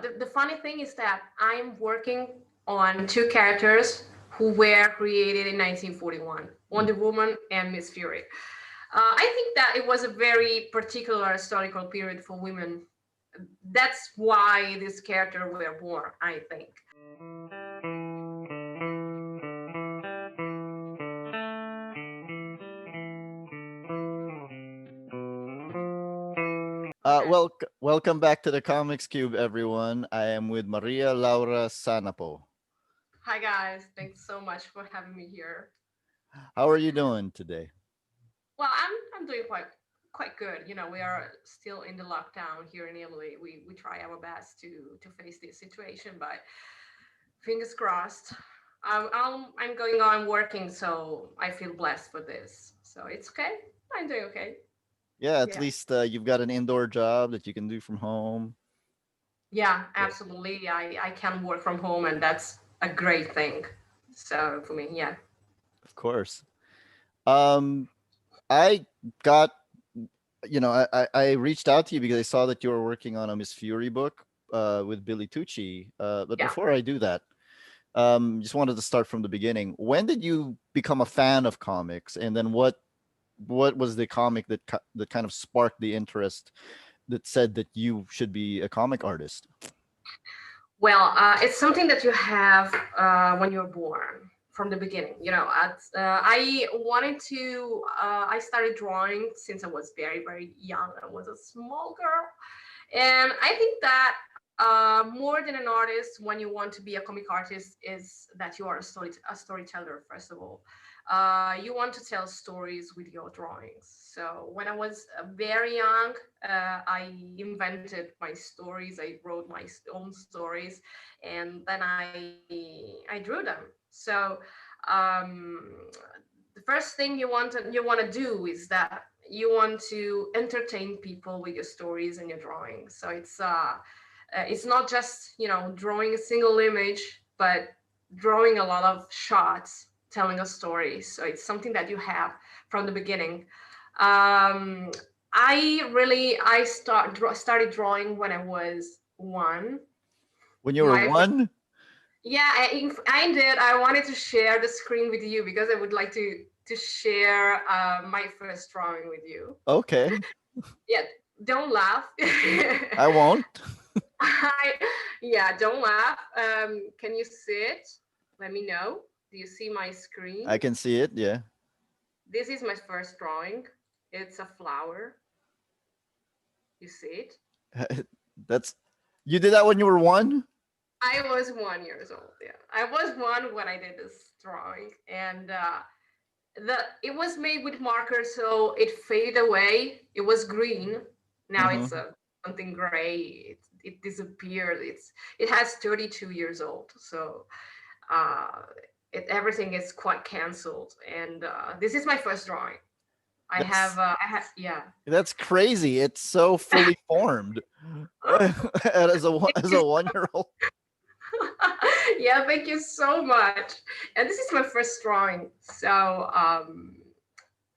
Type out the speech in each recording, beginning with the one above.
the funny thing is that I'm working on two characters who were created in 1941, Wonder Woman and Miss Fury. I think that it was a very particular historical period for women. That's why this character were born, I think. Okay. Welcome back to the Comics Cube, everyone. I am with Maria Laura Sanapo. Hi guys, thanks so much for having me here. How are you doing today? Well, I'm doing quite good. You know, we are still in the lockdown here in Italy. We try our best to face this situation, but fingers crossed. I'm going on working, so I feel blessed for this. So it's okay. I'm doing okay. Yeah, at Yeah. least you've got an indoor job that you can do from home. Yeah, absolutely. I can work from home, and that's a great thing. So for me, yeah. Of course. Um, I got, I reached out to you because I saw that you were working on a Miss Fury book with Billy Tucci. But Yeah. before I do that, just wanted to start from the beginning. When did you become a fan of comics, and then what was the comic that kind of sparked the interest that said that you should be a comic artist? Well, it's something that you have when you're born from the beginning. You know, I wanted to. I started drawing since I was very young. I was a small girl, and I think that more than an artist, when you want to be a comic artist, is that you are a storyteller. First of all, you want to tell stories with your drawings. So when I was very young, I invented my stories. I wrote my own stories, and then I drew them. So um, the first thing you want to do is that you want to entertain people with your stories and your drawings. So it's not just drawing a single image, but drawing a lot of shots telling a story. So it's something that you have from the beginning. um, started drawing when I was one. When you were My first, one? yeah, I did. I wanted to share the screen with you because I would like to share my first drawing with you. Okay, Yeah, don't laugh. I won't. I, yeah, don't laugh. Can you see it? Let me know. Do you see my screen? I can see it. Yeah, This is my first drawing. It's a flower. You see it? that's you did that when you were one. I was 1 years old. Yeah, I was one when I did this drawing, and the it was made with marker, so it faded away. It was green. Now Mm-hmm. it's something gray. It disappeared. It has 32 years old. So uh, everything is quite canceled. And this is my first drawing. That's Yeah. that's crazy. It's so fully formed. As a 1 year old. Yeah, thank you so much. And this is my first drawing. So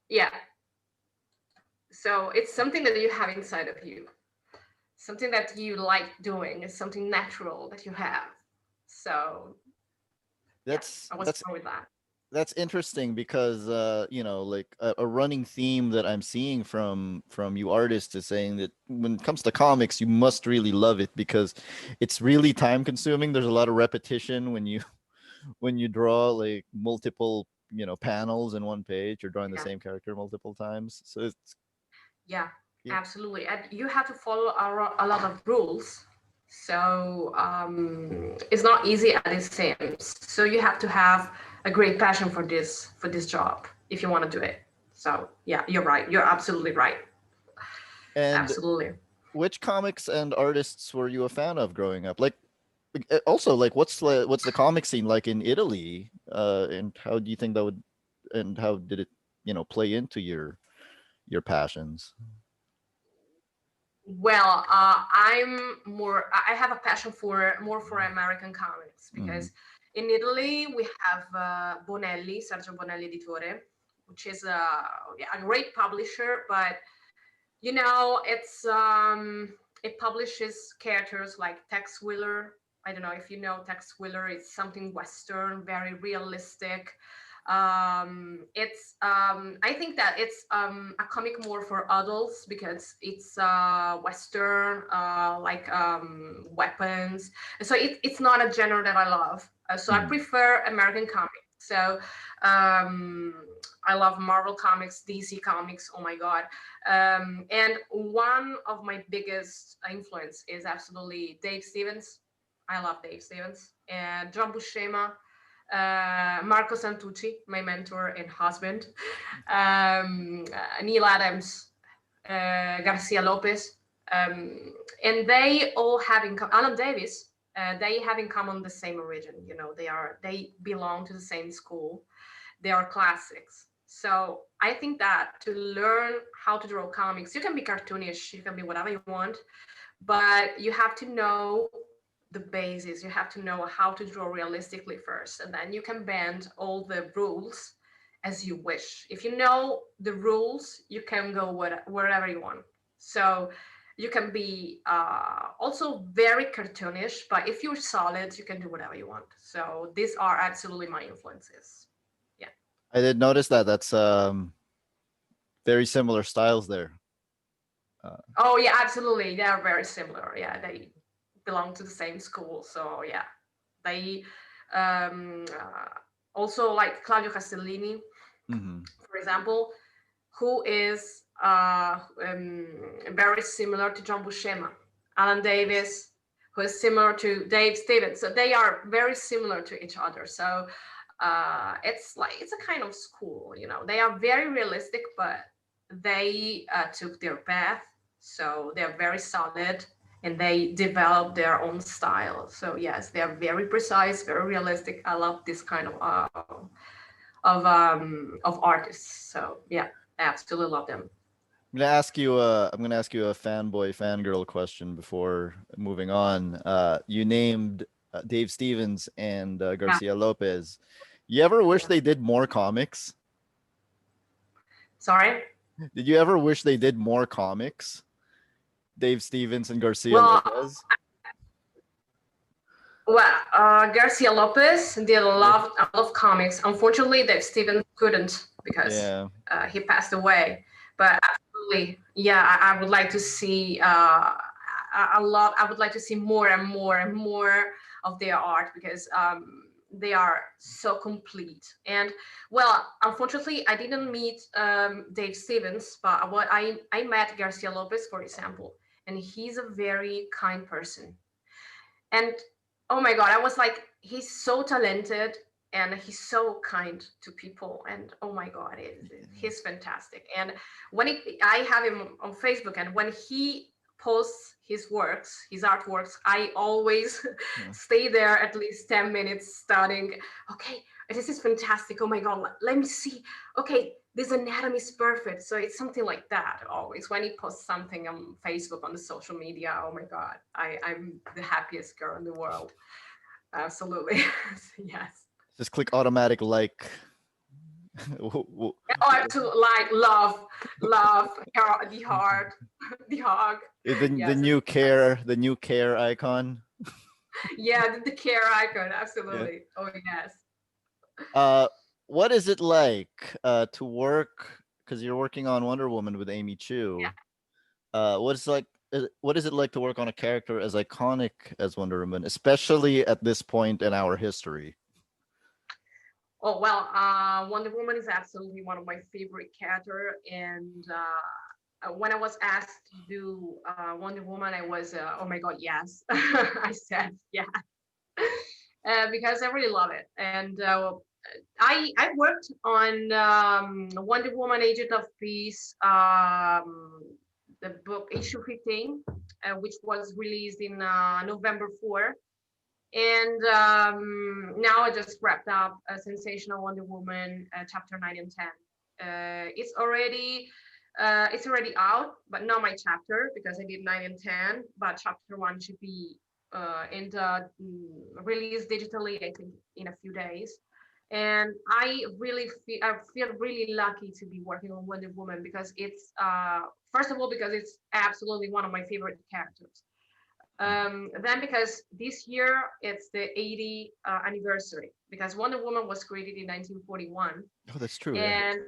yeah, so it's something that you have inside of you, something that you like doing. It's something natural that you have. So yeah, That's I was that's born with that. that's interesting because like a running theme that I'm seeing from you artists is saying that when it comes to comics you must really love it because it's really time consuming. There's a lot of repetition when you when you draw like multiple panels in one page. You're drawing the Yeah. same character multiple times, so it's Yeah, yeah. absolutely. And you have to follow a lot of rules. So it's not easy as it seems. So you have to have a great passion for this job if you want to do it. So yeah, you're right. You're absolutely right. And Absolutely. which comics and artists were you a fan of growing up? Like also like what's the comic scene like in Italy? And how do you think that would and how did it play into your passions? Well, I have a passion for more for American comics Mm-hmm. because in Italy we have Bonelli, Sergio Bonelli Editore, which is yeah, a great publisher, but it's it publishes characters like Tex Wheeler. I don't know if you know Tex Wheeler. It's something Western, very realistic. It's I think that it's a comic more for adults because it's Western, like weapons. So it's not a genre that I love. So I Mhm. prefer American comics. So um, I love Marvel comics, DC comics. Oh my god! And one of my biggest influence is absolutely Dave Stevens. I love Dave Stevens and John Buscema, Marco Santucci, my mentor and husband, Neil Adams, Garcia Lopez, and they all have in common. Alan Davis. They have in common the same origin. You know, they belong to the same school. They are classics. So I think that to learn how to draw comics, you can be cartoonish, you can be whatever you want, but you have to know the basis. You have to know how to draw realistically first, and then you can bend all the rules as you wish. If you know the rules, you can go wherever you want. So you can be also very cartoonish, but if you're solid, you can do whatever you want. So these are absolutely my influences. Yeah. I did notice that. That's very similar styles there. Uh, Oh yeah, absolutely. They are very similar. Yeah, they belong to the same school. So yeah, they also like Claudio Castellini, mhm. for example, who is very similar to John Buscema, Alan Davis, who is similar to Dave Stevens. So they are very similar to each other. So it's like it's a kind of school, you know. They are very realistic, but they took their path, so they're very solid and they develop their own style. So yes, they are very precise, very realistic. I love this kind of artists. So yeah, I absolutely love them. I'm gonna ask you a fanboy fangirl question before moving on. You named Dave Stevens and Yeah, Garcia Lopez. You ever wish yeah. they did more comics? Sorry. Did you ever wish they did more comics? Dave Stevens and Garcia Well, Lopez? Garcia Lopez did Yeah. a lot of comics. Unfortunately, Dave Stevens couldn't because Yeah. he passed away. But absolutely, yeah, I would like to see a lot. I would like to see more and more and more of their art because they are so complete. And well, unfortunately, I didn't meet Dave Stevens, but what I met Garcia Lopez, for example, and he's a very kind person. And oh my god, I was like, he's so talented and he's so kind to people, and oh my god, he's fantastic. And I have him on Facebook, and when he posts his works, his artworks, I always Yeah. stay there at least 10 minutes studying. Okay, this is fantastic. Oh my god, let me see. Okay, this anatomy is perfect. So it's something like that always when he posts something on Facebook, on the social media. Oh my god, I'm the happiest girl in the world. Absolutely. Yes. Just click automatic like. Oh, absolutely. Like love, the heart, the hug. The Yes, new yes. care icon. Yeah, the care icon. Yeah. Absolutely. Oh yes. Uh, what is it like to work? Because you're working on Wonder Woman with Amy Yeah. Chu. What is it like to work on a character as iconic as Wonder Woman, especially at this point in our history? Oh well, Wonder Woman is absolutely one of my favorite character, and when I was asked to do Wonder Woman, I was oh my god, yes, I said yeah, because I really love it, and I worked on Wonder Woman, Agent of Peace, the book issue 15, which was released in November 4. And now I just wrapped up a Sensational Wonder Woman chapter 9 and 10. It's already out, but not my chapter because I did 9 and 10. But chapter 1 should be released digitally, I think, in a few days. And I feel really lucky to be working on Wonder Woman because it's first of all because it's absolutely one of my favorite characters. Then because this year it's the 80th anniversary because Wonder Woman was created in 1941, Oh, that's true. Yeah. and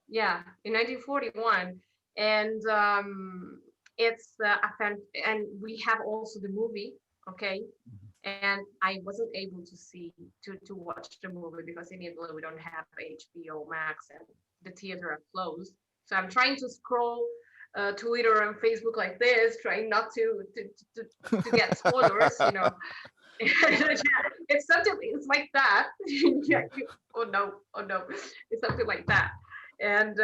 yeah, in 1941, and it's and we have also the movie, okay, and I wasn't able to to watch the movie because in Italy we don't have HBO Max and the theater are closed. So I'm trying to scroll Twitter and Facebook like this, trying not to get spoilers, you know. Yeah, it's something. It's like that. Yeah, oh no, oh no, it's something like that. And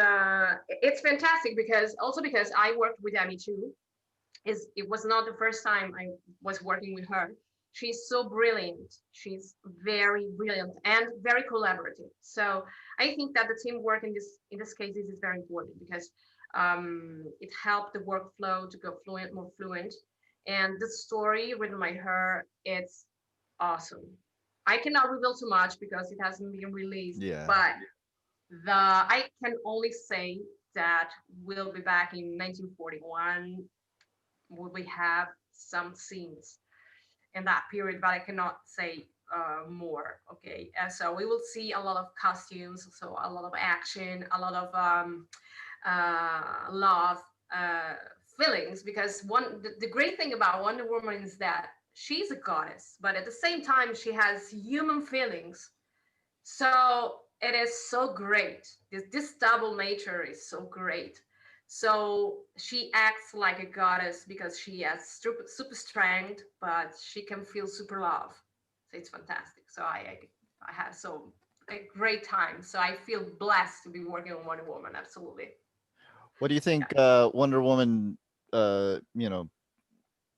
it's fantastic because also because I worked with Amy Chu, it was not the first time I was working with her. She's so brilliant. She's very brilliant and very collaborative. So I think that the teamwork in this case is very important because it helped the workflow to go fluent, more fluent. And the story written by her, it's awesome. I cannot reveal too much because it hasn't been released, Yeah. but the I can only say that we'll be back in 1941. We have some scenes in that period, but I cannot say more. Okay, so we will see a lot of costumes, so a lot of action, a lot of love, uh, feelings. Because the great thing about Wonder Woman is that she's a goddess, but at the same time she has human feelings. So it is so great. This double nature is so great. So she acts like a goddess because she has super strength, but she can feel super love. So it's fantastic. So I had so a great time. So I feel blessed to be working on Wonder Woman. Absolutely. What do you Yeah. think Wonder Woman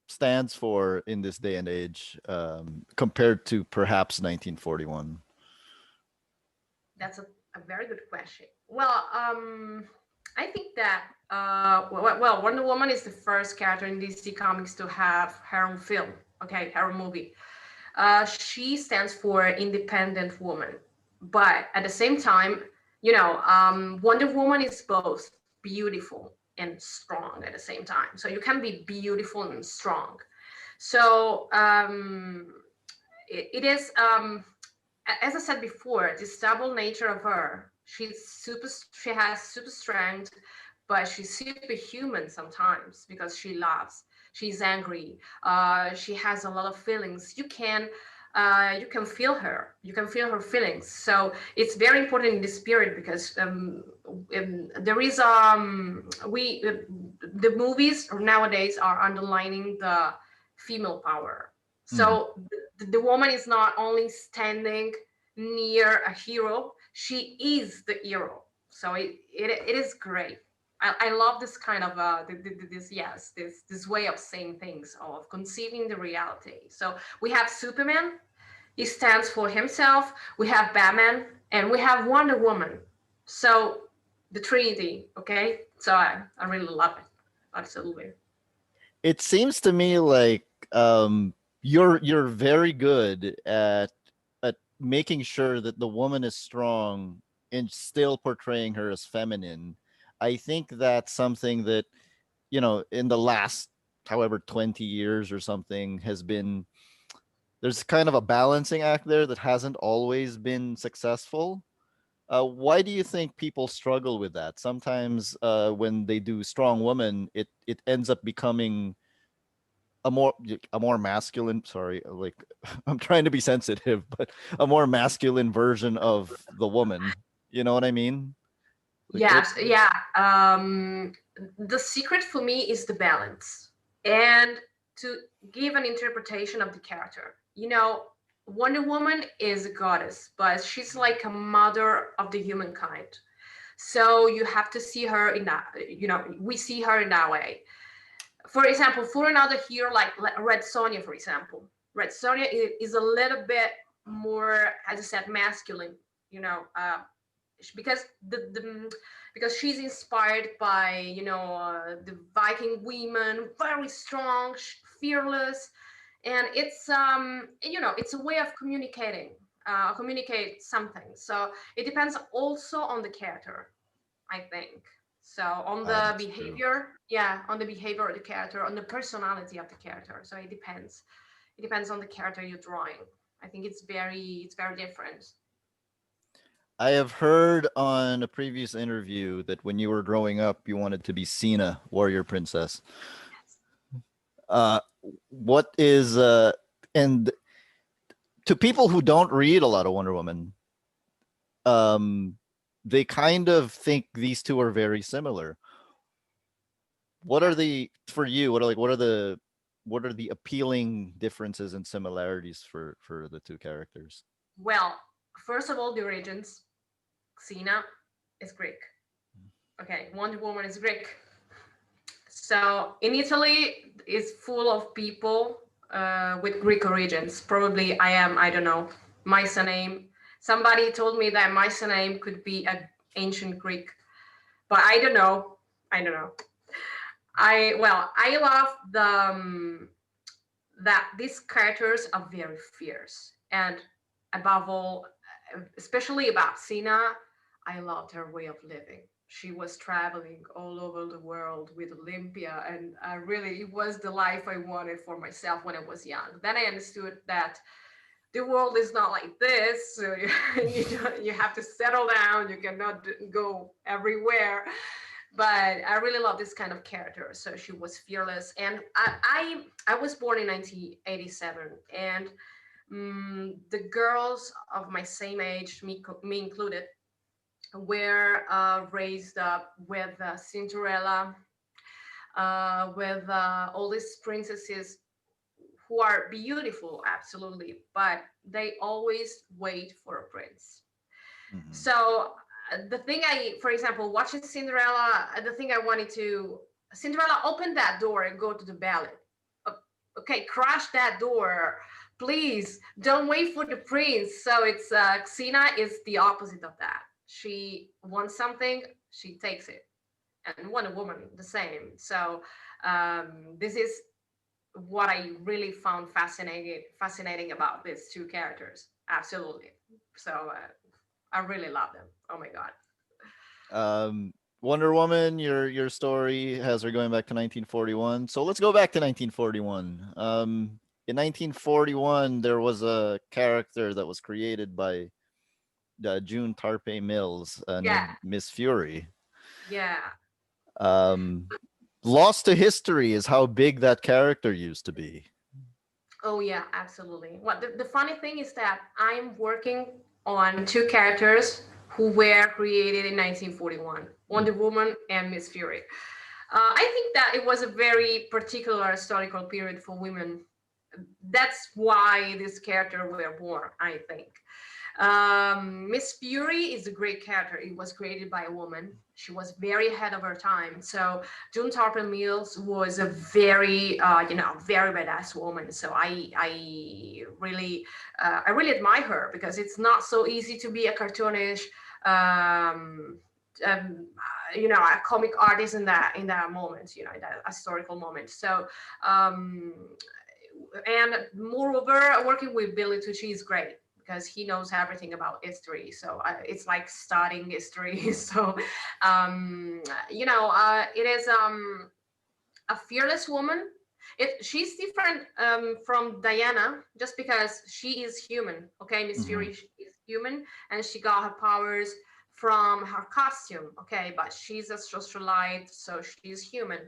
stands for in this day and age, compared to perhaps 1941? That's a very good question. Well, I think that Wonder Woman is the first character in DC Comics to have her own film. Okay, her own movie. She stands for independent woman, but at the same time, Wonder Woman is both beautiful and strong at the same time. So you can be beautiful and strong. So it is as I said before, this double nature of her. She has super strength, but she's superhuman sometimes because she loves. She's angry. She has a lot of feelings. You can feel her. You can feel her feelings. So it's very important in this period because there is we the movies nowadays are underlining the female power. Mhm. So the woman is not only standing near a hero, she is the hero. So it is great. I love this kind of this way of saying things, of conceiving the reality. So we have Superman, he stands for himself. We have Batman, and we have Wonder Woman. So the Trinity, okay. So I really love it, absolutely. It seems to me like you're very good at making sure that the woman is strong and still portraying her as feminine. I think that's something that, in the last however 20 years or something has been, there's kind of a balancing act there that hasn't always been successful. Why do you think people struggle with that? Sometimes when they do strong woman, it ends up becoming a more masculine, sorry, like I'm trying to be sensitive, but a more masculine version of the woman. You know what I mean? Like what? Yeah. The secret for me is the balance and to give an interpretation of the character. Wonder Woman is a goddess, but she's like a mother of the humankind. So you have to see her in that. We see her in that way. For example, for another hero like Red Sonja, for example, Red Sonja is a little bit more, as I said, masculine. You know, because because she's inspired by the Viking women, very strong, fearless, and it's it's a way of communicating. communicate something. So it depends also on the character, I think. So on Ah, the that's true. behavior, yeah, on the behavior of the character, on the personality of the character. So it depends. It depends on the character you're drawing. I think it's very different. I have heard on a previous interview that when you were growing up, you wanted to be Cena, warrior princess. Uh, what is and to people who don't read a lot of Wonder Woman, um, they kind of think these two are very similar. What are Yes. the for you? What are the appealing differences and similarities for the two characters? Well, first of all, the origins. Xena is Greek. Okay, Wonder Woman is Greek. So in Italy, it's full of people with Greek origins. Probably I am, I don't know, my surname. Somebody told me that my surname could be an ancient Greek, but I don't know. I don't know. I love that these characters are very fierce, and above all, especially about Sina, I loved her way of living. She was traveling all over the world with Olympia, and really, it was the life I wanted for myself when I was young. Then I understood that the world is not like this, so you have to settle down. You cannot go everywhere. But I really love this kind of character. So she was fearless, and I was born in 1987, and the girls of my same age, me included, were raised up with Cinderella, with all these princesses who are beautiful, absolutely, but they always wait for a prince. Mhm. So the thing for example, watching Cinderella, the thing I wanted to, Cinderella open that door and go to the ballet. Uh, Okay, crash that door, please. Don't wait for the prince. So it's Xena is the opposite of that. She wants something, she takes it, and Wonder Woman the same. So this is what I really found fascinating about these two characters. Absolutely. So I really love them. Oh my god. Um, Wonder Woman, your story has her going back to 1941. So let's go back to 1941. In 1941, there was a character that was created by June Tarpe Mills Yeah, named Miss Fury. yeah. Um, Lost to history is how big that character used to be. Oh yeah, absolutely. What the funny thing is that I'm working on two characters who were created in 1941, Wonder Woman and Miss Fury. I think that it was a very particular historical period for women. That's why this character were born, I think. Miss Fury is a great character. It was created by a woman. She was very ahead of her time. So June Tarpon Mills was a very, very badass woman. So I really admire her because it's not so easy to be a cartoonish, um, um, a comic artist in that moment, in that historical moment. So um, and moreover, working with Billy Tucci is great because he knows everything about history. So it's like studying history. So, it is a fearless woman. She's different from Diana just because she is human. Okay, Miss Mm-hmm. Fury is human and she got her powers from her costume. Okay, but she's a socialite, so she's human.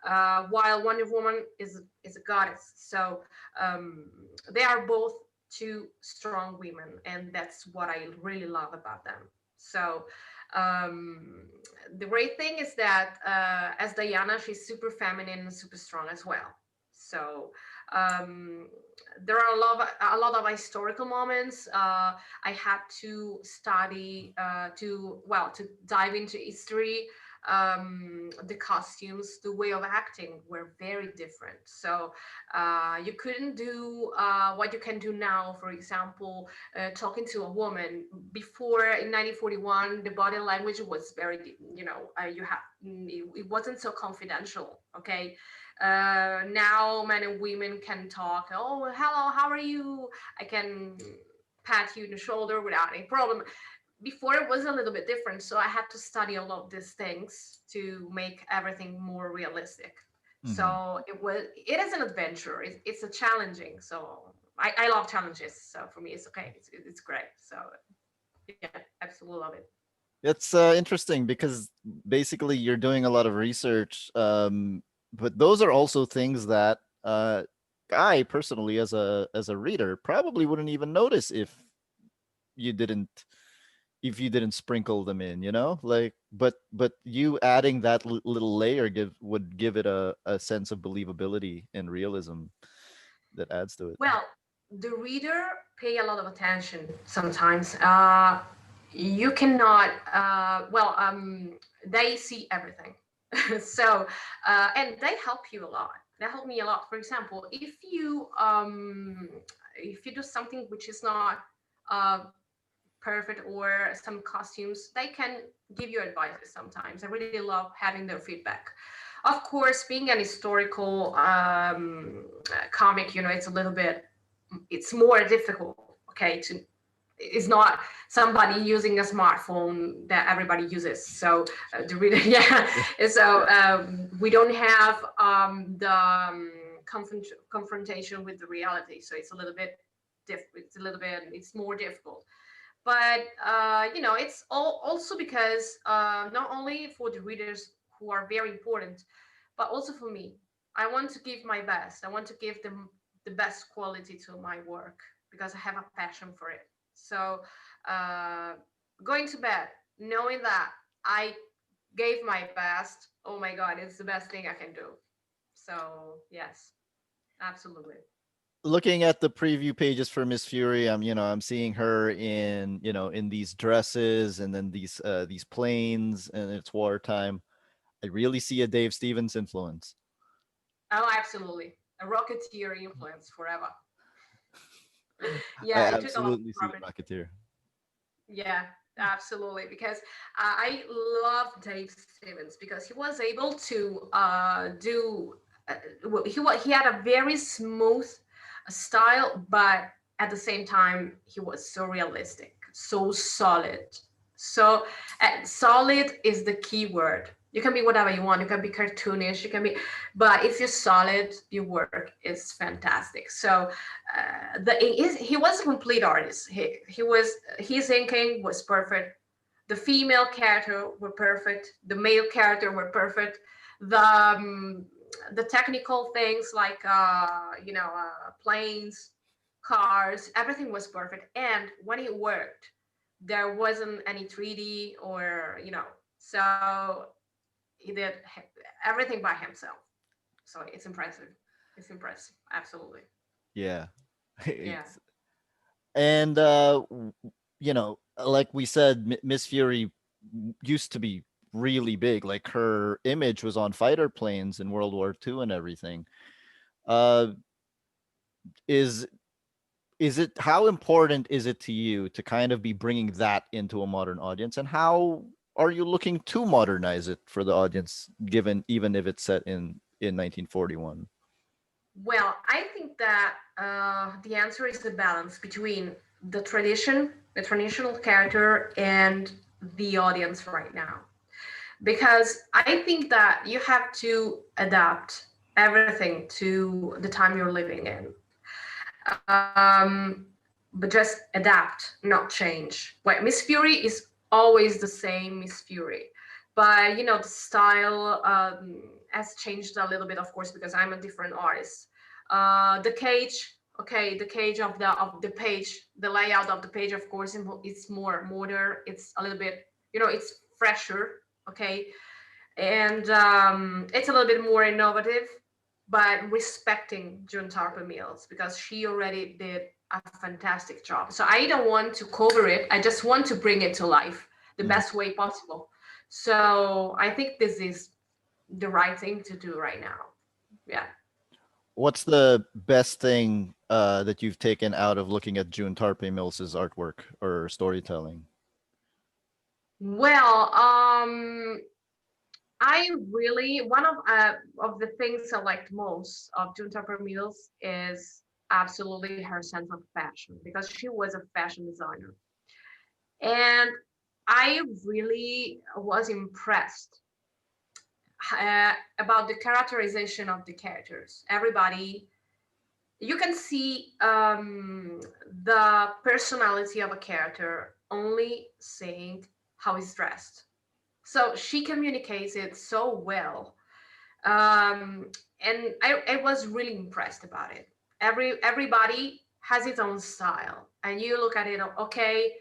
While Wonder Woman is a goddess. So they are both two strong women, and that's what I really love about them. So um, the great thing is that as Diana, she's super feminine and super strong as well. So um, there are a lot of historical moments. I had to study to dive into history. The costumes, the way of acting were very different. So you couldn't do what you can do now. For example, talking to a woman before in 1941, the body language was very, it wasn't so confidential. Okay, now men and women can talk. Oh, hello, how are you? I can pat you in the shoulder without any problem. Before it was a little bit different, so I had to study a lot of these things to make everything more realistic. Hmm. So it is an adventure. It's a challenging. So I love challenges. So for me, it's okay. It's great. So yeah, absolutely love it. It's interesting because basically you're doing a lot of research, but those are also things that I personally, as a reader, probably wouldn't even notice you didn't if you didn't sprinkle them in, you know, like but you adding that little layer would give it a sense of believability and realism that adds to it. Well, the reader pay a lot of attention sometimes. You cannot. They see everything, so and they help you a lot. They help me a lot. For example, if you do something which is not uh, perfect or some costumes, they can give you advices sometimes. I really love having their feedback. Of course, being an historical comic, it's a little bit, it's more difficult, okay, to it's not somebody using a smartphone that everybody uses. So the reader, yeah. Yeah. So we don't have the confrontation with the reality. So it's a little bit it's more difficult. But it's also because not only for the readers who are very important, but also for me. I want to give my best. I want to give them the best quality to my work because I have a passion for it. So uh, going to bed knowing that I gave my best, oh my god, it's the best thing I can do. So yes, absolutely. Looking at the preview pages for Miss Fury, I'm seeing her in, in these dresses and then these planes, and it's wartime. I really see a Dave Stevens influence. Oh, absolutely. A Rocketeer influence forever. I Yeah, it took a lot absolutely see from it. a Rocketeer. Yeah, absolutely. Because I love Dave Stevens because he was able to do. He had a very smooth style, but at the same time he was so realistic, so solid. So solid is the key word. You can be whatever you want. You can be cartoonish. You can be, but if you're solid, your work is fantastic. So he was a complete artist. He was his inking was perfect. The female character were perfect. The male character were perfect. The technical things like planes, cars, everything was perfect. And when it worked, there wasn't any 3D or so he did everything by himself. So it's impressive. It's impressive. Absolutely. Yeah. Yeah. And like we said, Miss Fury used to be really big. Like her image was on fighter planes in World War II and everything. Uh, is it how important is it to you to kind of be bringing that into a modern audience, and how are you looking to modernize it for the audience, given even if it's set in 1941? Well, I think that the answer is the balance between the traditional character, and the audience right now. Because I think that you have to adapt everything to the time you're living in. Um, but just adapt, not change. Like Miss Fury is always the same Miss Fury, but the style has changed a little bit, of course, because I'm a different artist. The cage, okay, the cage of the page, the layout of the page, of course, it's more modern. It's a little bit, it's fresher, okay, and it's a little bit more innovative, but respecting June Tarpon Mills because she already did a fantastic job. So I don't want to cover it. I just want to bring it to life the Mhm. best way possible. So I think this is the right thing to do right now. Yeah. What's the best thing that you've taken out of looking at June Tarpe Mills's artwork or storytelling? Well, I really one of the things I liked most of June Tarpon Mills is absolutely her sense of fashion, because she was a fashion designer. And I really was impressed about the characterization of the characters. Everybody, you can see the personality of a character only saying how he's dressed. So she communicates it so well. um, and I was really impressed about it. Everybody has its own style, and you look at it. Okay,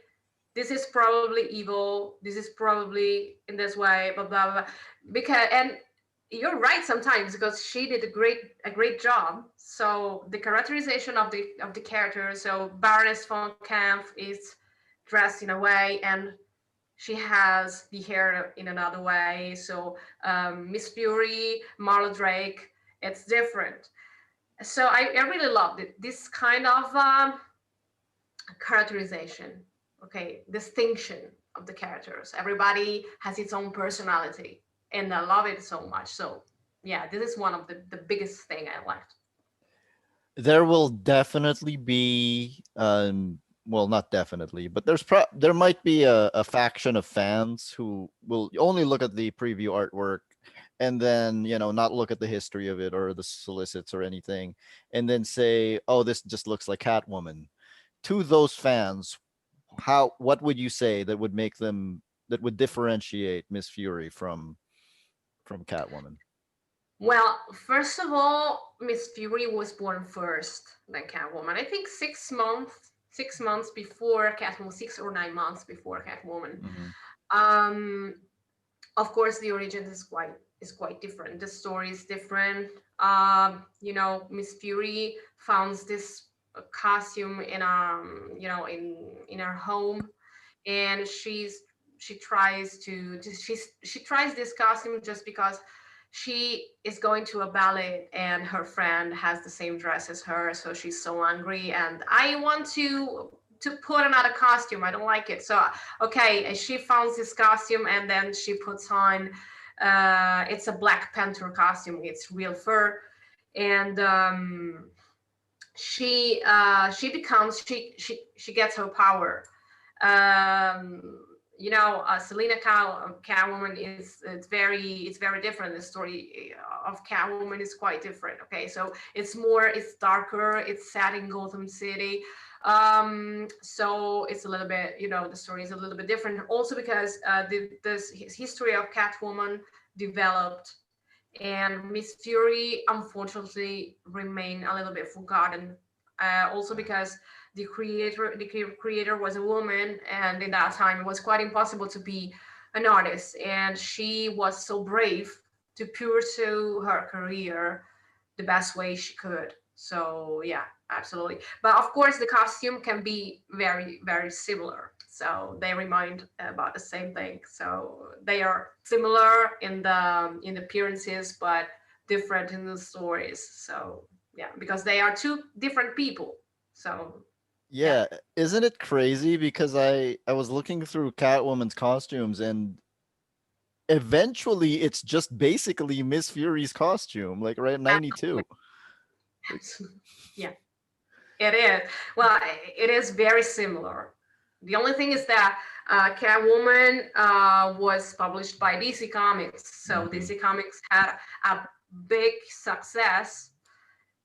this is probably evil. This is probably in this way. Blah blah blah. Because and you're right sometimes, because she did a great job. So the characterization of the character. So Baroness von Kampf is dressed in a way, and she has the hair in another way. So Miss Fury, Marla Drake, it's different. So I really loved it. This kind of characterization, okay, distinction of the characters. Everybody has its own personality, and I love it so much. So yeah, this is one of the biggest thing I liked. There will definitely be well, not definitely, but there might be a faction of fans who will only look at the preview artwork and then, not look at the history of it or the solicits or anything, and then say, oh, this just looks like Catwoman. To those fans, what would you say that would differentiate Miss Fury from Catwoman? Well, first of all, Miss Fury was born first than Catwoman. I think 6 months, 6 months before Catwoman, 6 or 9 months before Catwoman. Hmm. Um, of course, the origin is quite different. The story is different. Miss Fury founds this costume in her home, and she tries this costume just because she is going to a ballet, and her friend has the same dress as her, so she's so angry, and I want to put another costume. I don't like it. So okay, she found this costume, and then she puts on it's a Black Panther costume. It's real fur. And she gets her power. Selena Catwoman it's very different. The story of Catwoman is quite different. Okay, so it's darker. It's set in Gotham City. So it's a little bit, the story is a little bit different. Also because this history of Catwoman developed, and Miss Fury unfortunately remained a little bit forgotten. Also because the creator was a woman, and in that time it was quite impossible to be an artist, and she was so brave to pursue her career the best way she could. So yeah, absolutely. But of course, the costume can be very, very similar. So they remind about the same thing. So they are similar in the appearances, but different in the stories. So yeah, because they are two different people. So yeah. Yeah, isn't it crazy? Because I was looking through Catwoman's costumes, and eventually it's just basically Miss Fury's costume, like right 92. Like, Absolutely. Yeah, it is. Well, it is very similar. The only thing is that Catwoman was published by DC Comics, so mhm. DC Comics had a big success,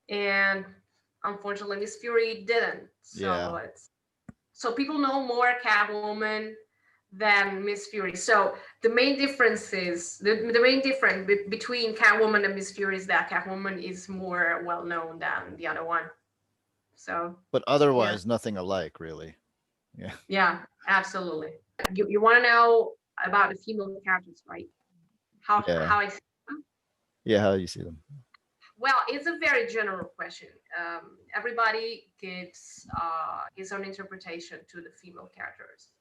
and unfortunately, Miss Fury didn't. Yeah. So people know more Catwoman than Miss Fury. So the main difference between Catwoman and Miss Fury is that Catwoman is more well known than the other one. So But yeah. otherwise nothing alike, really. Yeah. Yeah, absolutely. You want to know about the female characters, right? How Yeah. I see them? Yeah, how do you see them? Well, it's a very general question. Everybody gives his own interpretation to the female characters.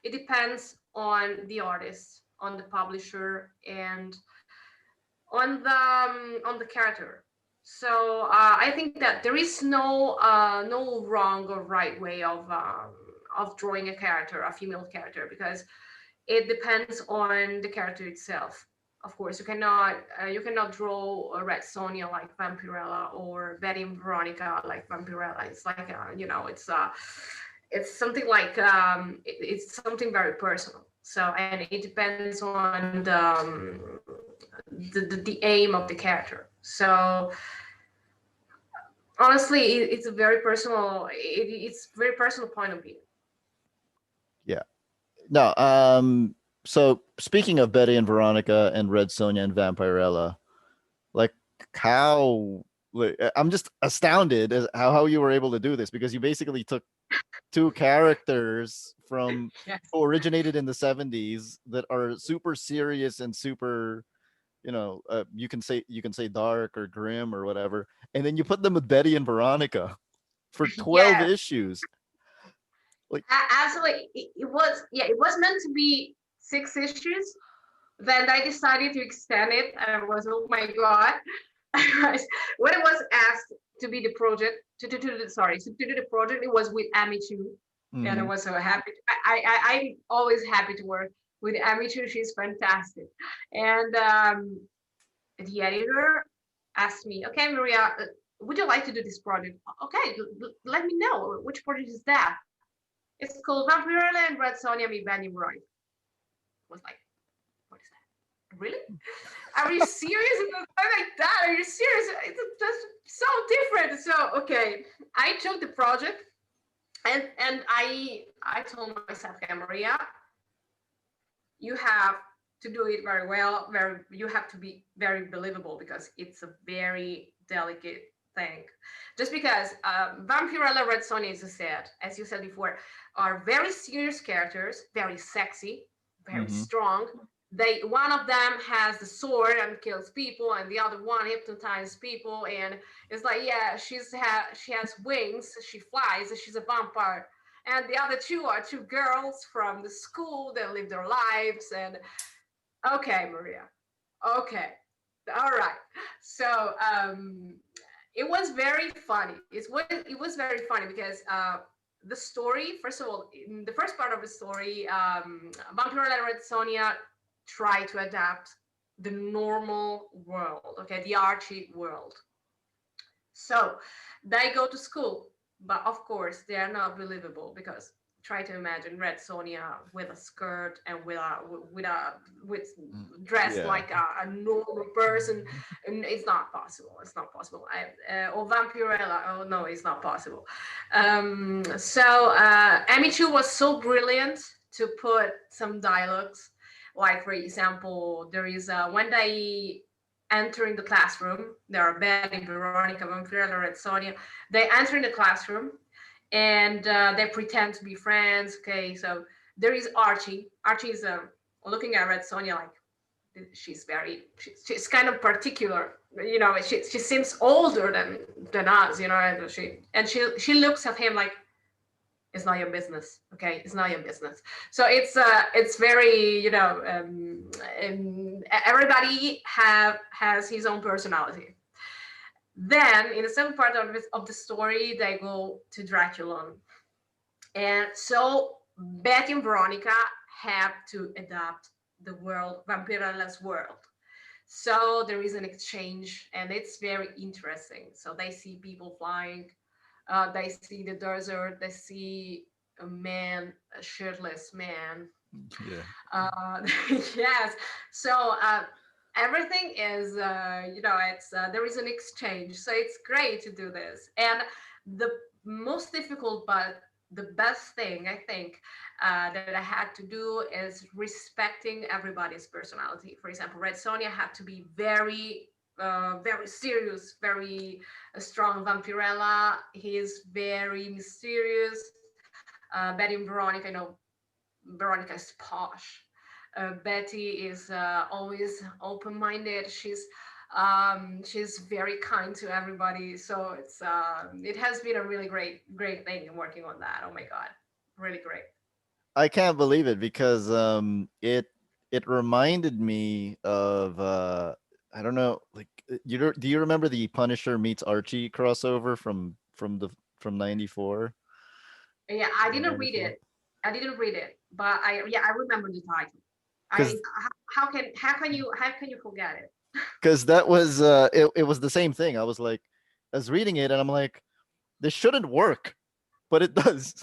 It depends on the artist, on the publisher, and on the character. So I think that there is no wrong or right way of drawing a character, a female character, because it depends on the character itself. Of course, you cannot draw a Red Sonia like Vampirella or Betty and Veronica like Vampirella. It's like it's something like it's something very personal. So and it depends on the aim of the character. So honestly, it's a very personal. It's very personal point of view. Yeah. No. So speaking of Betty and Veronica and Red Sonja and Vampirella, like how like, I'm just astounded as how you were able to do this, because you basically took two characters from Yes. who originated in the 70s that are super serious and super, you can say dark or grim or whatever, and then you put them with Betty and Veronica for 12 Yeah, issues. Like, actually, it was meant to be 6 issues. Then I decided to extend it, and I was, oh my god. When it was asked to be the project, to do the project, it was with Amy Chu, and I mhm. was so happy. I'm always happy to work with Amy Chu. She's fantastic. And the editor asked me, okay, Maria, would you like to do this project? Okay, let me know. Which project is that? It's called Vampirella and Red Sonja meet Benny Roy. I was like, what is that? Really? Are you serious? Like that? Are you serious? It's just so different. So okay, I took the project, and I told myself, okay, Maria, you have to do it very well. You have to be very believable because it's a very delicate thing. Just because Vampirella Red Sonja, as you said before, are very serious characters, very sexy, very Mhm. strong. One of them has the sword and kills people, and the other one hypnotizes people. And it's like, yeah, she has wings, she flies, she's a vampire. And the other two are two girls from the school that live their lives. And okay, Maria, okay, all right. So it was very funny. It was very funny because the story, first of all, in the first part of the story, Vampirella Red Sonia tried to adapt the normal world, okay, the Archie world. So they go to school, but of course they are not believable because try to imagine Red Sonia with a skirt and with Mm. dressed Yeah. like a normal person, and it's not possible. It's not possible. Or Vampirella. Oh no, it's not possible. Amy Chu was so brilliant to put some dialogues. Like for example, there is when they entering the classroom. There are Betty, Veronica, Vampirella, Red Sonia. They enter in the classroom and they pretend to be friends. Okay, so there is Archie. Archie is looking at Red Sonia like she's kind of particular. You know, she seems older than us. You know, and she looks at him like it's not your business. Okay, it's not your business. So it's very everybody has his own personality. Then in the second part of the story they go to Dracula, and so Betty and Veronica have to adapt the world, Vampirella's world. So there is an exchange and it's very interesting. So they see people flying, they see the desert, they see a man, a shirtless man. Yeah. Yes. So everything is, it's there is an exchange. So it's great to do this. And the most difficult, but the best thing I think that I had to do is respecting everybody's personality. For example, Red Sonia had to be very serious, very strong. Vampirella, he is very mysterious. Betty and Veronica, Veronica is posh. Betty is always open-minded. She's very kind to everybody. So it has been a really great thing working on that. Oh my god, really great. I can't believe it because it reminded me of I don't know, like do you remember the Punisher meets Archie crossover from 94? Yeah, I didn't read it. I didn't read it, but I remember the title. I how can you forget it? because that was it was the same thing. I was reading it and I'm like, this shouldn't work, but it does.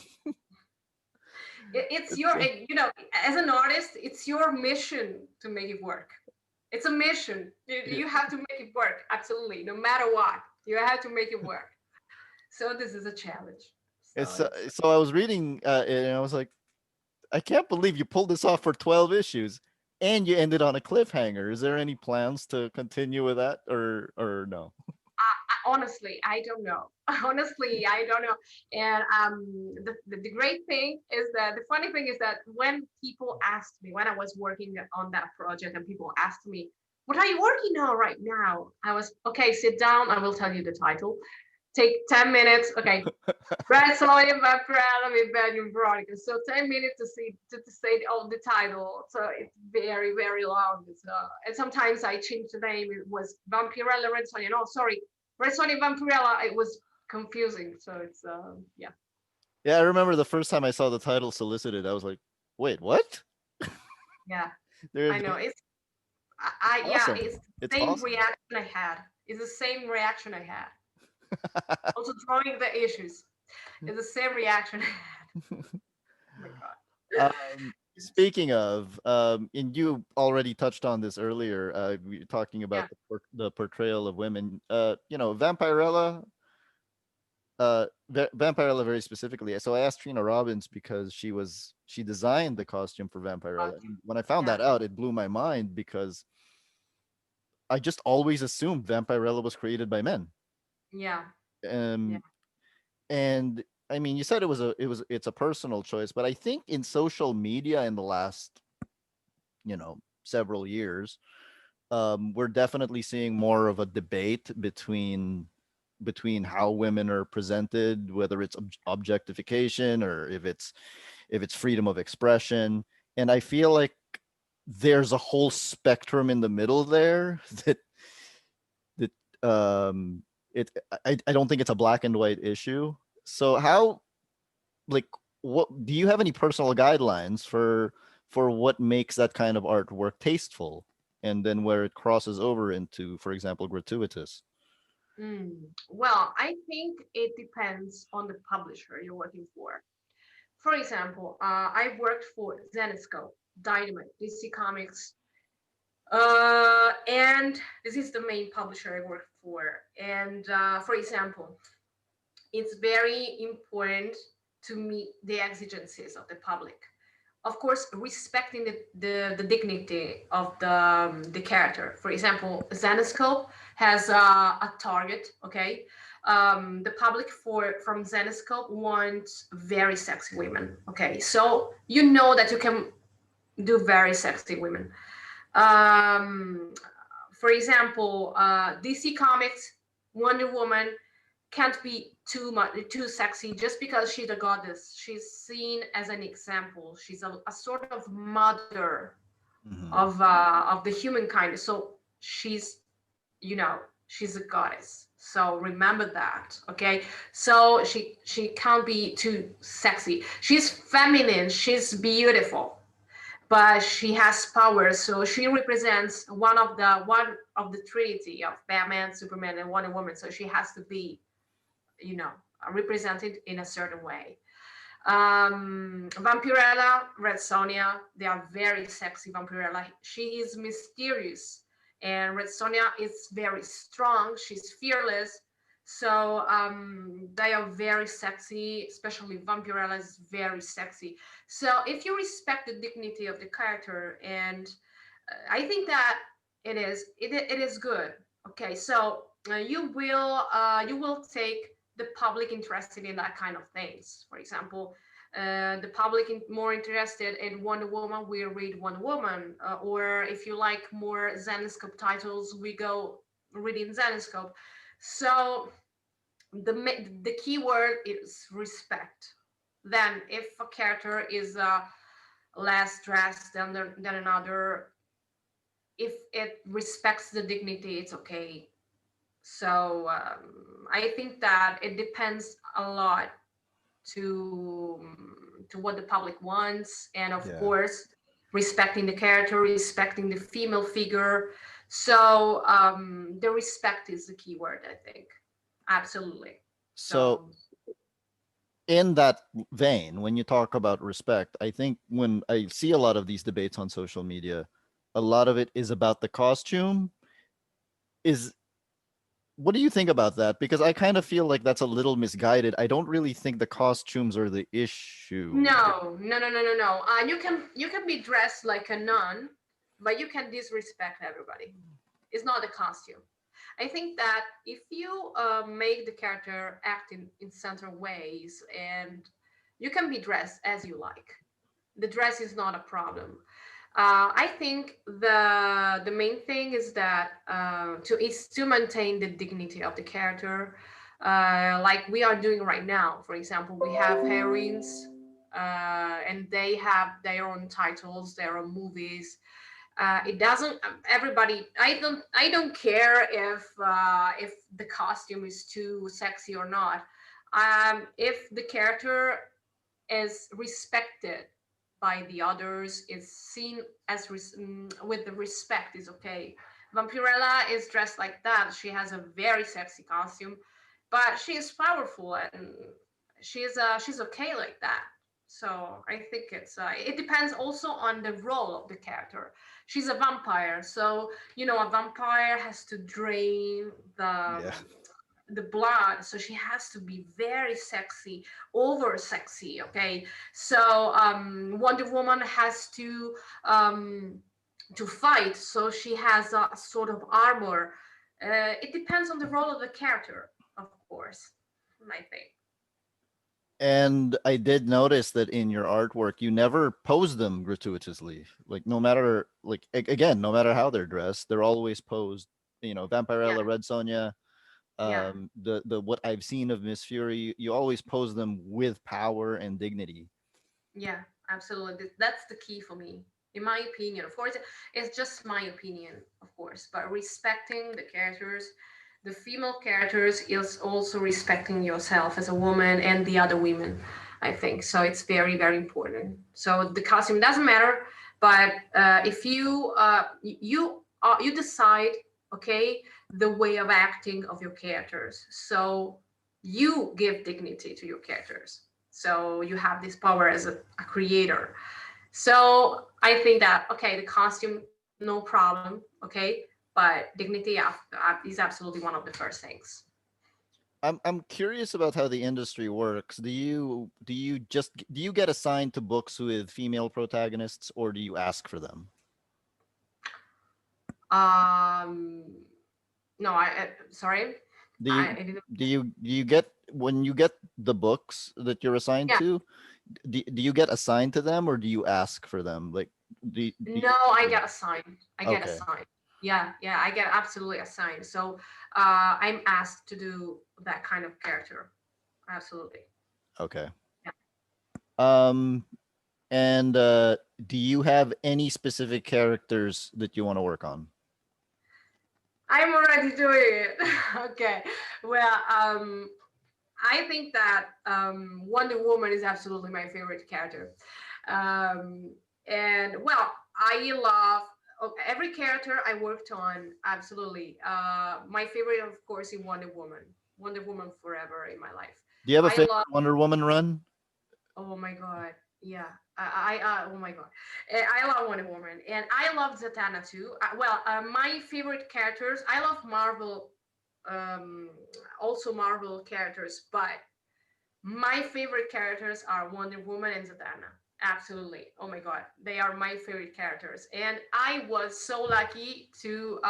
It's It's your, you know, as an artist, it's your mission to make it work. It's a mission. yeah, You have to make it work. Absolutely, no matter what, you have to make it work. So this is a challenge. So it's it's so I was reading it and I was like, I can't believe you pulled this off for 12 issues and you ended on a cliffhanger. Is there any plans to continue with that or no? honestly, I don't know. Honestly, I don't know. And the great thing is that the funny thing is that when people asked me when I was working on that project, and people asked me, "What are you working on right now?" I was okay. Sit down. I will tell you the title. Take 10 minutes. Okay, Red Sonja, Vampirella with Benny Veronica. So 10 minutes to say all the title. So it's very long. And sometimes I change the name. It was Vampirella Red Sonja. No, sorry, Red Sonja Vampirella. It was confusing. So it's yeah. Yeah, I remember the first time I saw the title solicited, I was like, wait, what? Yeah, There, I know. it's Yeah, awesome. it's It's the same awesome. reaction I had. It's the same reaction I had. Also drawing the issues. It's the same reaction I had. Oh my god. Speaking of, and you already touched on this earlier, we were talking Yeah. about the portrayal of women. Vampirella, Vampirella very specifically. So I asked Trina Robbins because she designed the costume for Vampirella. And when I found Yeah. that out, it blew my mind because I just always assumed Vampirella was created by men. Yeah. Yeah. Um, and I mean, you said it's a personal choice, but I think in social media in the last several years, we're definitely seeing more of a debate between how women are presented, whether it's objectification or if it's freedom of expression. And I feel like there's a whole spectrum in the middle there that it I don't think it's a black and white issue. So how, like, what do you have any personal guidelines for what makes that kind of artwork tasteful, and then where it crosses over into, for example, gratuitous? Well, I think it depends on the publisher you're working for. For example, I worked for Zenescope, Dynamite, DC Comics, and this is the main publisher I work for. And for example, it's very important to meet the exigencies of the public. Of course, respecting the dignity of the character. For example, Zenescope has a target, okay? The public from Zenescope wants very sexy women, okay? So you know that you can do very sexy women. Um, for example, DC Comics, Wonder Woman can't be too sexy just because she's a goddess. She's seen as an example. She's a sort of mother Hmm. of the humankind. So she's, you know, she's a goddess. So remember that, okay? So she can't be too sexy. She's feminine. She's beautiful, but she has power. So she represents one of the trinity of Batman, Superman, and Wonder Woman. So she has to be, you know, represented in a certain way. Vampirella, Red Sonja, they are very sexy. Vampirella, she is mysterious, and Red Sonja is very strong. She's fearless. So they are very sexy, especially Vampirella is very sexy. So if you respect the dignity of the character, and I think that it is good. Okay, so you will take the public interested in that kind of things. For example, the public more interested in Wonder Woman, we read Wonder Woman. Or if you like more Zenescope titles, we go reading Zenescope. So the key word is respect. Then, if a character is less dressed than another, if it respects the dignity, it's okay. So I think that it depends a lot to what the public wants, and of Yeah. course, respecting the character, respecting the female figure. So the respect is the key word, I think. Absolutely. So So in that vein, when you talk about respect, I think when I see a lot of these debates on social media, a lot of it is about the costume. Is What do you think about that? Because I kind of feel like that's a little misguided. I don't really think the costumes are the issue. no. You can be dressed like a nun, but you can disrespect everybody. It's not the costume. I think that if you make the character act in certain ways, and you can be dressed as you like, the dress is not a problem. I think the main thing is that to maintain the dignity of the character, like we are doing right now. For example, we have heroines, and they have their own titles, their own movies. It doesn't everybody I don't care if the costume is too sexy or not. If the character is respected by the others, is seen as with the respect, is okay. Vampirella is dressed like that. She has a very sexy costume, but she is powerful, and she's okay like that. So I think it depends also on the role of the character. She's a vampire, so a vampire has to drain Yeah. the blood, so she has to be very sexy, over sexy, okay. So Wonder Woman has to fight, so she has a sort of armor. It depends on the role of the character, of course, I think. And I did notice that in your artwork, you never pose them gratuitously. Like no matter, like again, no matter how they're dressed, they're always posed. Yeah, Vampirella, Red Sonja, yeah, the what I've seen of Miss Fury, you always pose them with power and dignity. yeah, absolutely. That's the key for me, in my opinion. Of course, it's just my opinion, of course, but respecting the characters, the female characters, is also respecting yourself as a woman and the other women, I think. So it's very, very important. So the costume doesn't matter, but if you decide, okay, the way of acting of your characters. So you give dignity to your characters, so you have this power as a creator. So I think that, okay, the costume, no problem, okay, but dignity is absolutely one of the first things. I'm curious about how the industry works. Do you get assigned to books with female protagonists, or do you ask for them? um no, sorry, Do you I didn't. do you get when you get the books that you're assigned Yeah, to? Do you get assigned to them, or do you ask for them? Like, no, I yeah. get assigned. I get Okay. assigned. Yeah, I get absolutely assigned. So I'm asked to do that kind of character. Absolutely. Okay. Yeah. Um, and do you have any specific characters that you want to work on? I'm already doing it. Okay. Well, I think that Wonder Woman is absolutely my favorite character. Um, and well, I love every character I worked on. Absolutely. My favorite, of course, is Wonder Woman. Wonder Woman forever in my life. Do you have a I favorite love. Wonder Woman run? Oh my god. Yeah. Oh my god. I love Wonder Woman, and I love Zatanna too. My favorite characters. I love Marvel, um, also Marvel characters, but my favorite characters are Wonder Woman and Zatanna. Absolutely. Oh my god, they are my favorite characters, and I was so lucky to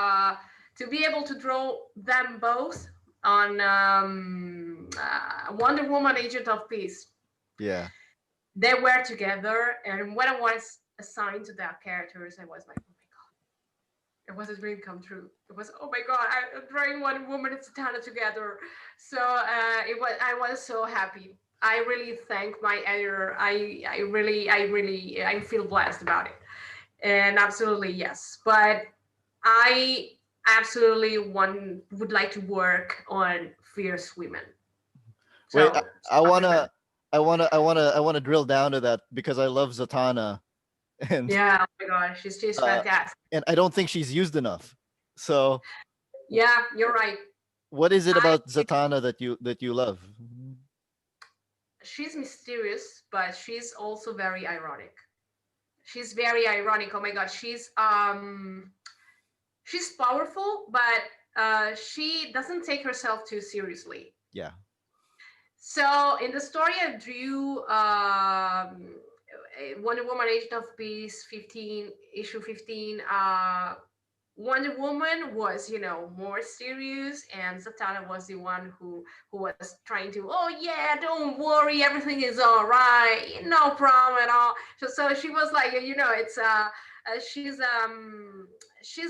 be able to draw them both on Wonder Woman, Agent of Peace. Yeah. They were together, and when I was assigned to that characters, I was like, oh my god, it was a dream come true. It was, oh my god, I'm drawing Wonder Woman and Zatanna together. So I was so happy. I really thank my editor. I feel blessed about it. And absolutely yes, but I absolutely would like to work on fierce women. Wait, So I stronger wanna, women. I wanna drill down to that because I love Zatanna. and Yeah, oh my gosh, she's uh, fantastic. and I don't think she's used enough. So, Yeah, you're right. what is it I about Zatanna that you love? She's mysterious, but she's also very ironic. She's very ironic. Oh my god, she's powerful, but she doesn't take herself too seriously. Yeah, So in the story I drew, Wonder Woman Agent of Peace 15, issue 15, Wonder Woman was, more serious, and Zatanna was the one who was trying to, oh yeah, don't worry, everything is all right, no problem at all. So she was like, she's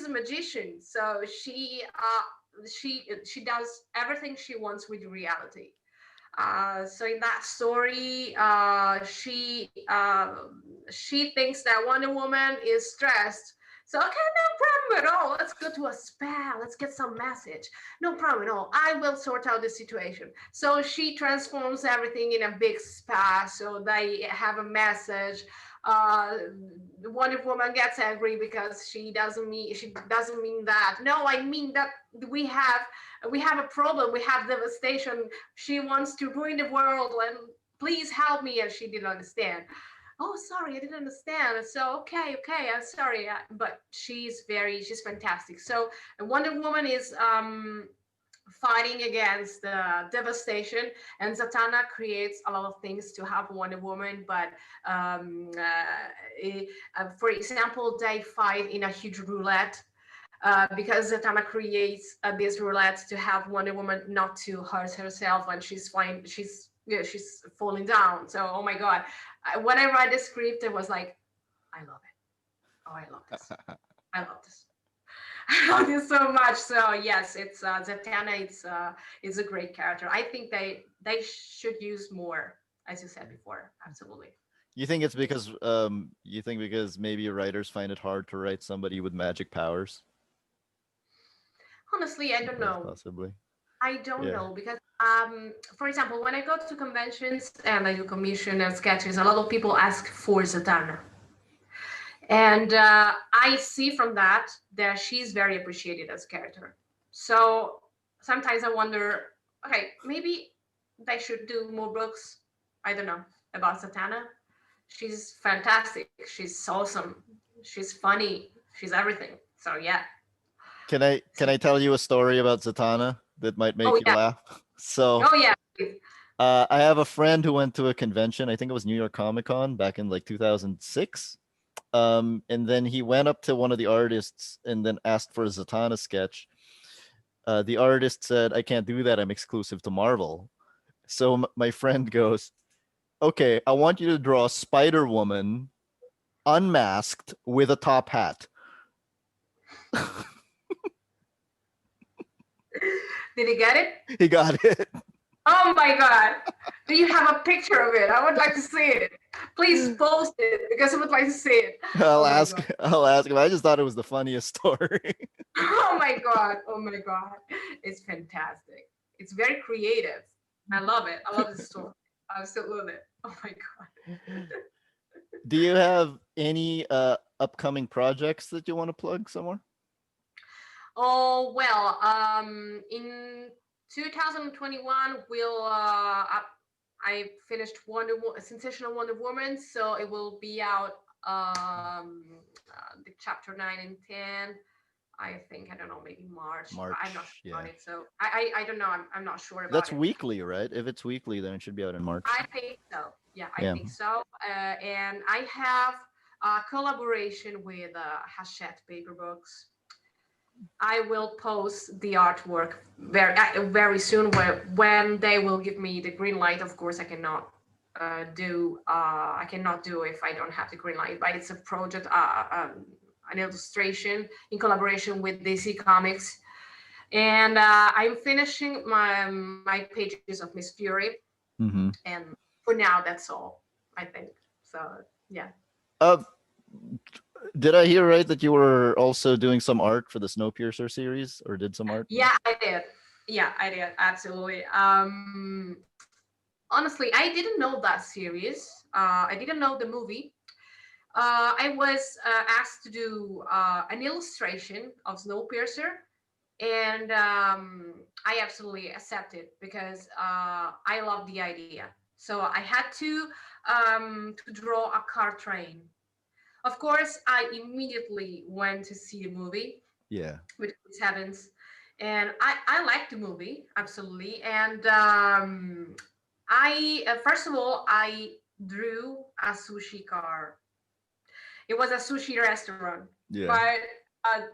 a magician, so she does everything she wants with reality. So in that story, she thinks that Wonder Woman is stressed. So okay, no problem at all. Let's go to a spa. Let's get some massage. No problem at all. I will sort out the situation. So she transforms everything in a big spa. So they have a massage. Uh, Wonder Woman gets angry because she doesn't mean that. No, I mean that we have we have a problem. We have devastation. She wants to ruin the world, and please help me. And she didn't understand. Oh, sorry, I didn't understand. So okay, I'm sorry. But she's fantastic. So Wonder Woman is fighting against the devastation, and Zatanna creates a lot of things to help Wonder Woman. But for example, they fight in a huge roulette, because Zatanna creates this roulette to help Wonder Woman not to hurt herself when she's flying. She's falling down. So oh my god, when I read the script, I was like, I love it. Oh, I love this. I love this. I love this so much. So yes, it's Zatanna. It's a great character. I think they should use more, as you said before. Absolutely. you think it's because maybe writers find it hard to write somebody with magic powers, Honestly, I don't know. possibly. I don't Yeah. know because, for example, when I go to conventions and I do commission and sketches, a lot of people ask for Zatanna, and I see from that she's very appreciated as a character. So sometimes I wonder, okay, maybe they should do more books. I don't know about Zatanna. She's fantastic. She's awesome. She's funny. She's everything. So yeah. Can I tell you a story about Zatanna that might make Oh you yeah. laugh? So, Oh yeah. Please. I have a friend who went to a convention. I think it was New York Comic Con back in like 2006. And then he went up to one of the artists and then asked for a Zatanna sketch. The artist said, "I can't do that. I'm exclusive to Marvel." So my friend goes, "Okay, I want you to draw Spider Woman unmasked with a top hat." Did he get it? He got it. Oh my God. Do you have a picture of it? I would like to see it. Please post it because I would like to see it. I'll Oh my ask. God. I'll ask him. I just thought it was the funniest story. Oh my God. Oh my God. It's fantastic. It's very creative. I love it. I love the story. Absolutely. Oh my God. Do you have any upcoming projects that you want to plug somewhere? Oh, well, in 2021, I finished Sensational Wonder Woman, so it will be out the chapter 9 and 10. I think, I don't know, maybe March. I'm not March, sure about yeah. it. So I don't know. I'm not sure about That's it. weekly, right? If it's weekly, then it should be out in March. I think so. Yeah, I Yeah. think so. And I have a collaboration with Hachette Paper Books. I will post the artwork very soon. When they will give me the green light. Of course, I cannot do if I don't have the green light. But it's a project, an illustration in collaboration with DC Comics, and I'm finishing my pages of Miss Fury, Mm-hmm. and for now that's all. I think so. Yeah. Uh, did I hear right that you were also doing some art for the Snowpiercer series, or did some art? Yeah, I did. Yeah, I did. Absolutely. Honestly, I didn't know that series. I didn't know the movie, I was asked to do an illustration of Snowpiercer, and I absolutely accepted because I love the idea. So I had to draw a car train. Of course, I immediately went to see the movie Yeah. with Chris Evans, and I liked the movie absolutely. And I first of all I drew a sushi car. It was a sushi restaurant, Yeah. but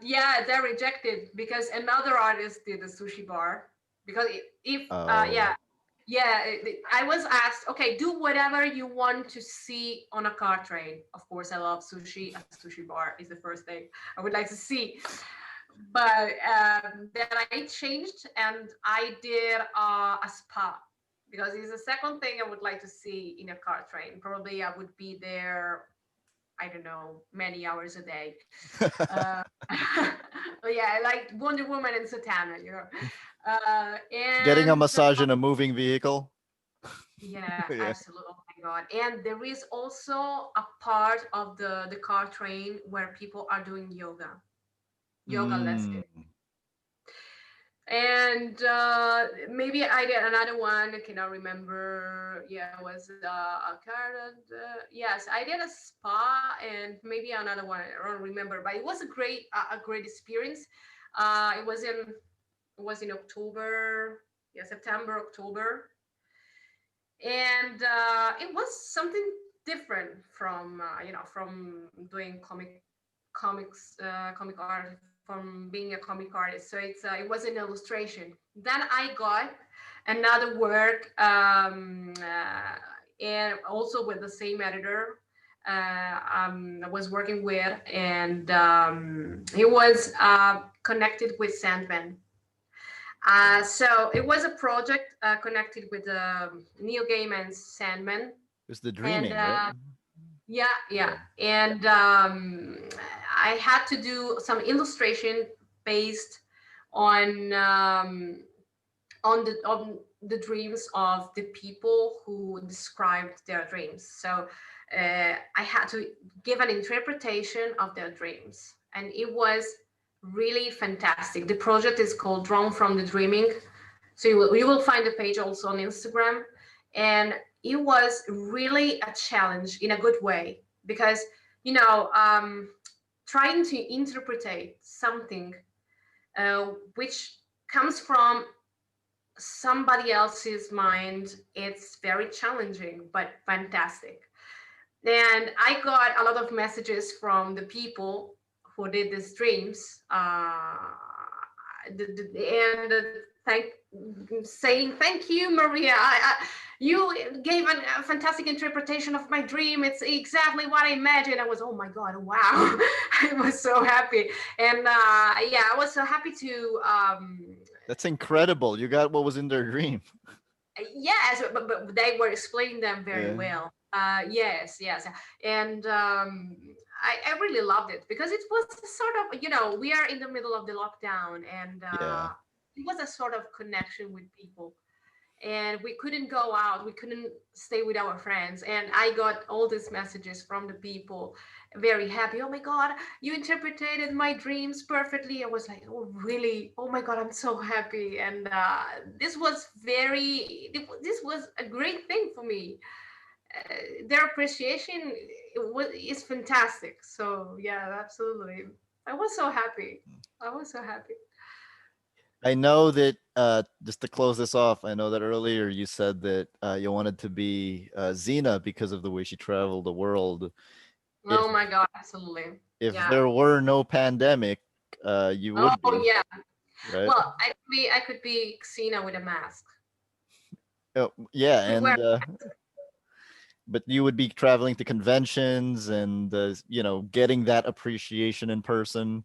yeah, they rejected because another artist did a sushi bar. Because if Oh. yeah, yeah, I was asked, okay, do whatever you want to see on a car train. Of course, I love sushi. A sushi bar is the first thing I would like to see. But then I changed and I did a spa because it's the second thing I would like to see in a car train. Probably I would be there, I don't know, many hours a day. Uh, but yeah, like Wonder Woman and Satana, you know. Getting a And massage in a moving vehicle. yeah, Yeah. absolutely. Oh my God. And there is also a part of the car train where people are doing yoga Mm. lessons. And maybe I did another one. I cannot remember. Yeah, it was a card. Yes, I did a spa and maybe another one. I don't remember, but it was a great experience. It was in October, yeah, September, October, and it was something different from from doing comic art, from being a comic artist. So it was an illustration. Then I got another work, and also with the same editor I was working with, and he was connected with Sandman. So it was a project connected with Neil Gaiman's Sandman, It's the and dreaming, right? yeah, yeah, Yeah. and I had to do some illustration based on um, on the dreams of the people who described their dreams. So I had to give an interpretation of their dreams, and it was really fantastic. The project is called Drawn from the Dreaming, so you will find the page also on Instagram, and it was really a challenge in a good way because you know trying to interpret something which comes from somebody else's mind, it's very challenging but fantastic. And I got a lot of messages from the people who did these dreams, and thank saying thank you, Maria. You gave a fantastic interpretation of my dream. It's exactly what I imagined. I was, oh my god, wow! I was so happy, and yeah, I was so happy to That's incredible. You got what was in their dream. yes, but they were explaining them very Yeah. well. Yes, yes, and I really loved it because it was a sort of, we are in the middle of the lockdown, and Yeah. it was a sort of connection with people, and we couldn't go out, we couldn't stay with our friends, and I got all these messages from the people, very happy. Oh my god, you interpreted my dreams perfectly. I was like, oh really, oh my god, I'm so happy. And this was a great thing for me. Their appreciation is fantastic. So yeah, absolutely, I was so happy. I was so happy. I know that just to close this off, I know that earlier you said that you wanted to be Xena because of the way she traveled the world. If Oh my god, absolutely. if Yeah. there were no pandemic, you would Oh be, yeah. right? Well, I could be Xena with a mask. Oh, yeah, Could wear. and but you would be traveling to conventions and getting that appreciation in person.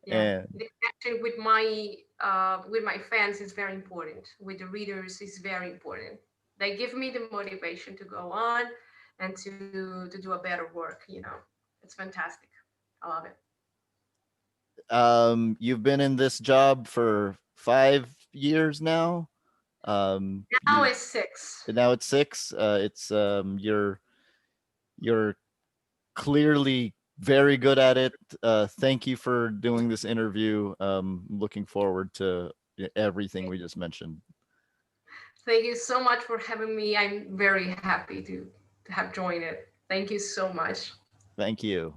Yeah, And the connection with my fans is very important. With the readers is very important. They give me the motivation to go on and to do a better work. It's fantastic. I love it. you've been in this job for 5 years now. Now You it's 6. now it's 6. It's your clearly very good at it. Thank you for doing this interview. Looking forward to everything we just mentioned. Thank you so much for having me. I'm very happy to have joined it. Thank you so much. Thank you.